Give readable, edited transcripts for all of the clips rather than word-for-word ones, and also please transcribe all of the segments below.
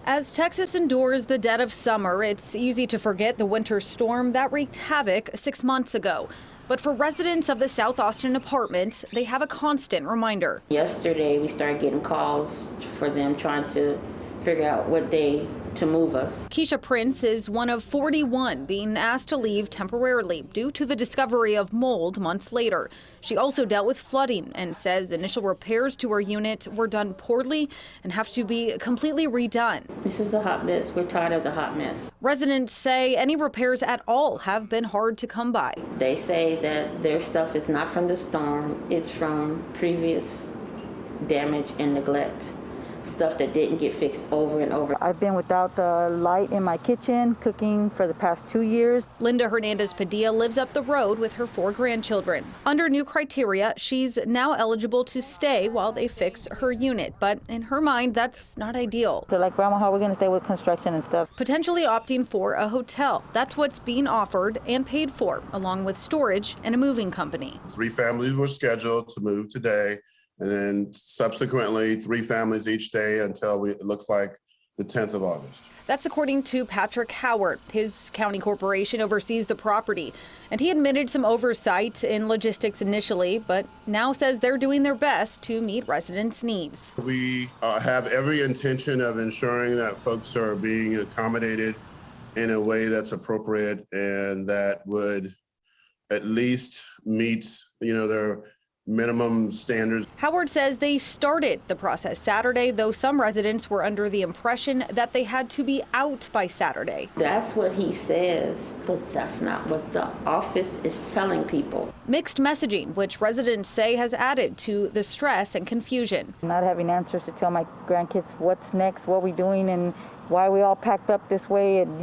As Texas endures the dead of summer, it's easy to forget the winter storm that wreaked havoc 6 months ago. But for residents of the South Austin apartment, they have a constant reminder. Yesterday, we started getting calls for them trying to figure out what day to move us. Keisha Prince is one of 41 being asked to leave temporarily due to the discovery of mold months later. She also dealt with flooding and says initial repairs to her unit were done poorly and have to be completely redone. This is a hot mess. We're tired of the hot mess. Residents say any repairs at all have been hard to come by. They say that their stuff is not from the storm. It's from previous damage and neglect. Stuff that didn't get fixed over and over. I've been without the light in my kitchen, cooking for the past 2 years. Linda Hernandez Padilla lives up the road with her 4 grandchildren. Under new criteria, she's now eligible to stay while they fix her unit. But in her mind, that's not ideal. They're like, Grandma, how are we going to stay with construction and stuff? Potentially opting for a hotel. That's what's being offered and paid for, along with storage and a moving company. 3 families were scheduled to move today. And then subsequently 3 families each day until it looks like the 10th of August. That's according to Patrick Howard. His county corporation oversees the property, and he admitted some oversight in logistics initially, but now says they're doing their best to meet residents' needs. We have every intention of ensuring that folks are being accommodated in a way that's appropriate and that would at least meet, their minimum standards. Howard says they started the process Saturday, though some residents were under the impression that they had to be out by Saturday. That's what he says, but that's not what the office is telling people. Mixed messaging, which residents say has added to the stress and confusion. Not having answers to tell my grandkids what's next, what we're doing, and why we all packed up this way, and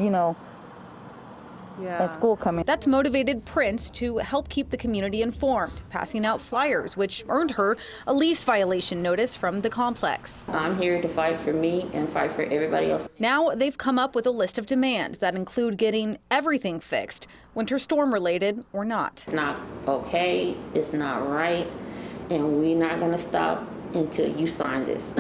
and school coming. That's motivated Prince to help keep the community informed, passing out flyers, which earned her a lease violation notice from the complex. I'm here to fight for me and fight for everybody else. Now they've come up with a list of demands that include getting everything fixed, winter storm related or not. It's not okay, it's not right, and we're not going to stop until you sign this.